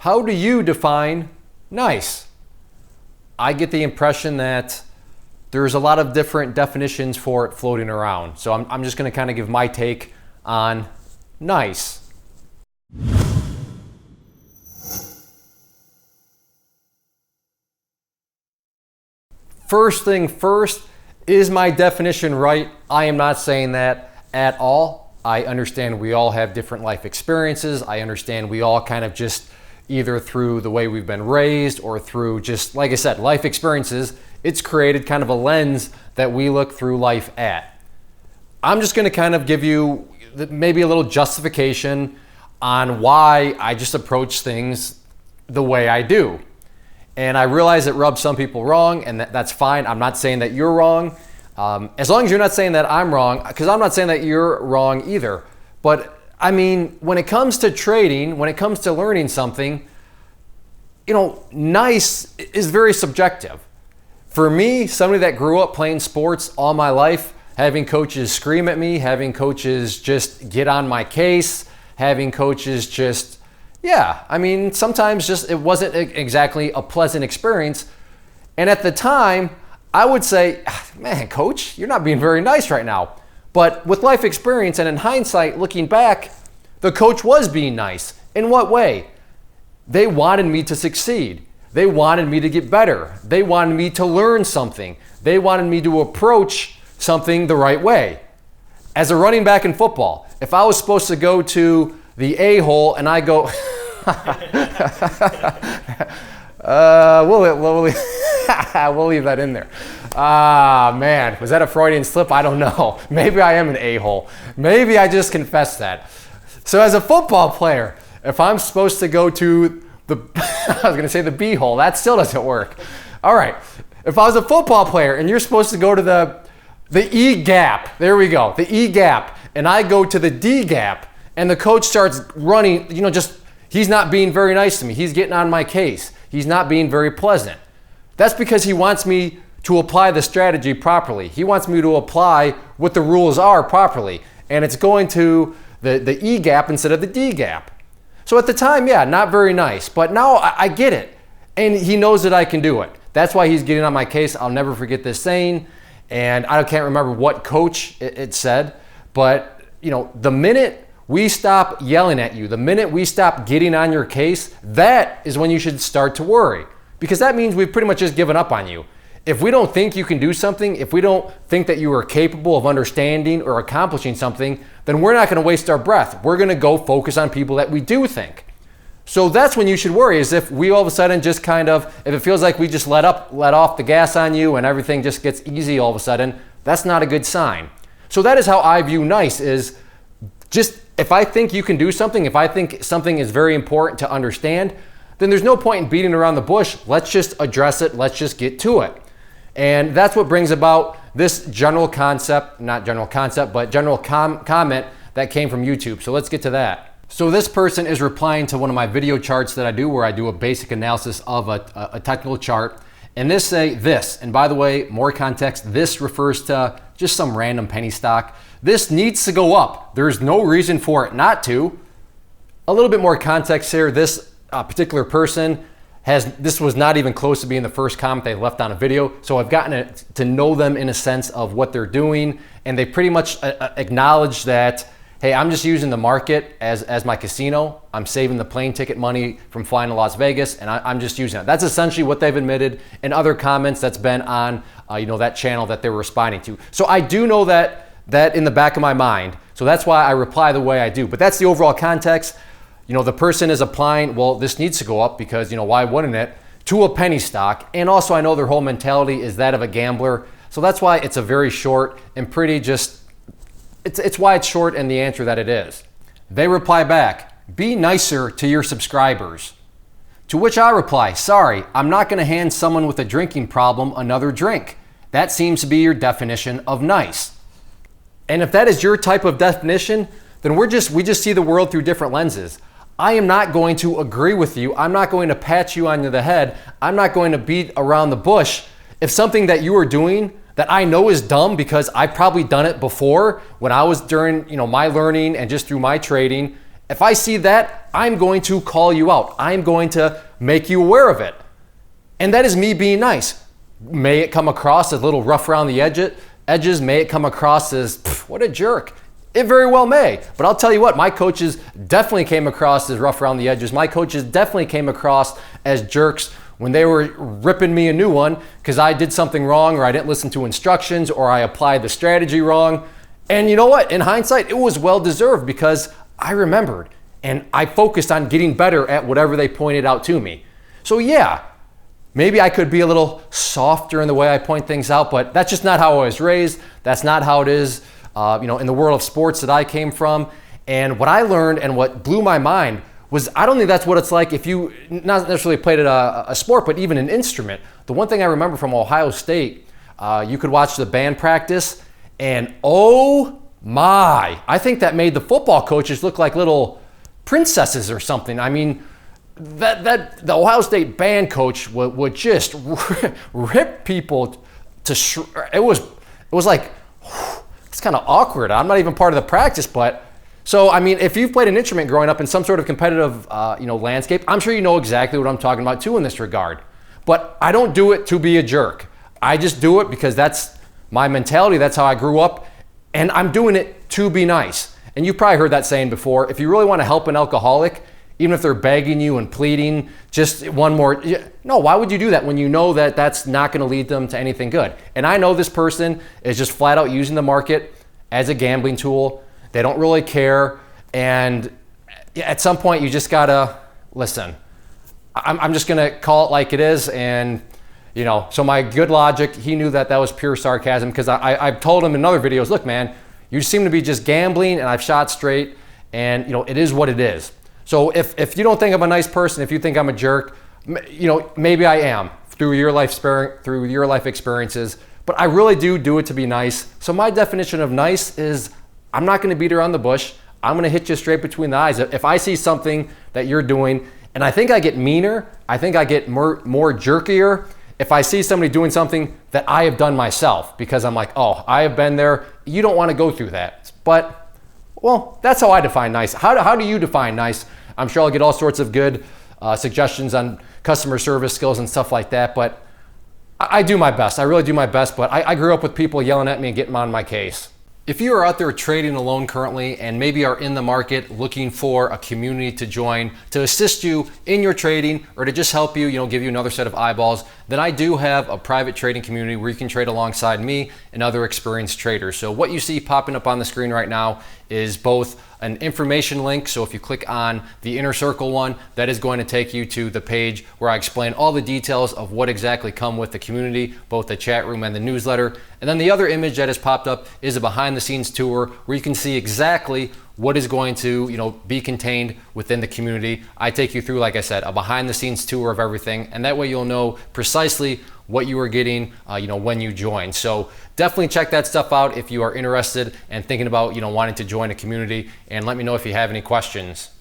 how do you define nice? I get the impression that there's a lot of different definitions for it floating around. So I'm just going to kind of give my take on nice. First thing first, is my definition right? I am not saying that at all. I understand we all have different life experiences. I understand we all kind of just either through the way we've been raised or through just, like I said, life experiences, it's created kind of a lens that we look through life at. I'm just going to kind of give you maybe a little justification on why I just approach things the way I do. And I realize it rubs some people wrong, and that's fine. I'm not saying that you're wrong. As long as you're not saying that I'm wrong, because I'm not saying that you're wrong either. But I mean, when it comes to trading, when it comes to learning something, nice is very subjective. For me, somebody that grew up playing sports all my life, having coaches scream at me, having coaches just get on my case, having coaches just, sometimes just it wasn't exactly a pleasant experience. And at the time, I would say, man, coach, you're not being very nice right now. But with life experience and in hindsight, looking back, the coach was being nice. In what way? They wanted me to succeed. They wanted me to get better. They wanted me to learn something. They wanted me to approach something the right way. As a running back in football, if I was supposed to go to the A-hole and I go, we'll leave that in there. Man, was that a Freudian slip? I don't know. Maybe I am an a-hole. Maybe I just confessed that. So as a football player, if I'm supposed to go to I was going to say the B-hole, that still doesn't work. All right. If I was a football player and you're supposed to go to the E gap, there we go, the E gap, and I go to the D gap, and the coach starts running, he's not being very nice to me. He's getting on my case. He's not being very pleasant. That's because he wants me to apply the strategy properly. He wants me to apply what the rules are properly. And it's going to the E gap instead of the D gap. So at the time, not very nice. But now I get it. And he knows that I can do it. That's why he's getting on my case. I'll never forget this saying. And I can't remember what coach it said. But, the minute we stop yelling at you, the minute we stop getting on your case, that is when you should start to worry. Because that means we've pretty much just given up on you. If we don't think you can do something, if we don't think that you are capable of understanding or accomplishing something, then we're not going to waste our breath. We're going to go focus on people that we do think. So that's when you should worry, is if we all of a sudden just if it feels like we just let off the gas on you and everything just gets easy all of a sudden, that's not a good sign. So that is how I view nice, is just if I think you can do something, if I think something is very important to understand, then there's no point in beating around the bush. Let's just address it. Let's just get to it. And that's what brings about this general concept, not general concept, but general comment that came from YouTube. So let's get to that. So this person is replying to one of my video charts that I do, where I do a basic analysis of a technical chart. And and by the way, more context, this refers to just some random penny stock. This needs to go up. There's no reason for it not to. A little bit more context here. This particular person this was not even close to being the first comment they left on a video. So I've gotten to know them in a sense of what they're doing. And they pretty much acknowledge that, hey, I'm just using the market as my casino. I'm saving the plane ticket money from flying to Las Vegas, and I'm just using it. That's essentially what they've admitted in other comments that's been on that channel that they were responding to. So I do know that in the back of my mind. So that's why I reply the way I do. But that's the overall context. The person is applying, well, this needs to go up because, why wouldn't it, to a penny stock. And also I know their whole mentality is that of a gambler. So that's why it's a very short and pretty it's why it's short and the answer that it is. They reply back, be nicer to your subscribers. To which I reply, sorry, I'm not going to hand someone with a drinking problem another drink. That seems to be your definition of nice. And if that is your type of definition, then we just see the world through different lenses. I am not going to agree with you. I'm not going to pat you on the head. I'm not going to beat around the bush. If something that you are doing that I know is dumb, because I've probably done it before when I was during my learning and just through my trading, If I see that, I'm going to call you out. I'm going to make you aware of it. And that is me being nice. May it come across as a little rough around the edges. May it come across as, what a jerk. It very well may. But I'll tell you what, my coaches definitely came across as rough around the edges. My coaches definitely came across as jerks when they were ripping me a new one because I did something wrong, or I didn't listen to instructions, or I applied the strategy wrong. And you know what? In hindsight, it was well deserved because I remembered and I focused on getting better at whatever they pointed out to me. So yeah, maybe I could be a little softer in the way I point things out, but that's just not how I was raised. That's not how it is, in the world of sports that I came from. And what I learned and what blew my mind was, I don't think that's what it's like if you not necessarily played a sport, but even an instrument. The one thing I remember from Ohio State, you could watch the band practice, and oh my, I think that made the football coaches look like little princesses or something. I mean, that the Ohio State band coach would just rip people to it was like, it's kind of awkward. I'm not even part of the practice, but so I mean, if you've played an instrument growing up in some sort of competitive landscape, I'm sure you know exactly what I'm talking about too in this regard. But I don't do it to be a jerk. I just do it because that's my mentality. That's how I grew up, and I'm doing it to be nice. And you've probably heard that saying before. If you really want to help an alcoholic, even if they're begging you and pleading, just one more. No, why would you do that when you know that that's not going to lead them to anything good? And I know this person is just flat out using the market as a gambling tool. They don't really care. And at some point, you just got to listen. I'm just going to call it like it is. And, so my good logic, he knew that was pure sarcasm because I've told him in other videos, look, man, you seem to be just gambling, and I've shot straight. And, it is what it is. So if you don't think I'm a nice person, if you think I'm a jerk, maybe I am through your life experiences, but I really do it to be nice. So my definition of nice is I'm not going to beat around the bush. I'm going to hit you straight between the eyes. If I see something that you're doing, and I think I get meaner, I think I get more jerkier if I see somebody doing something that I have done myself, because I'm like, oh, I have been there. You don't want to go through that. But, well, that's how I define nice. How do you define nice? I'm sure I'll get all sorts of good suggestions on customer service skills and stuff like that, but I do my best. I really do my best, but I grew up with people yelling at me and getting on my case. If you are out there trading alone currently and maybe are in the market looking for a community to join to assist you in your trading or to just help you, give you another set of eyeballs, then I do have a private trading community where you can trade alongside me and other experienced traders. So what you see popping up on the screen right now is both an information link. So if you click on the inner circle one, that is going to take you to the page where I explain all the details of what exactly come with the community, both the chat room and the newsletter. And then the other image that has popped up is a behind the scenes tour where you can see exactly what is going to be contained within the community. I take you through, like I said, a behind the scenes tour of everything, and that way you'll know precisely what you are getting when you join. So definitely check that stuff out if you are interested and thinking about wanting to join a community, and let me know if you have any questions.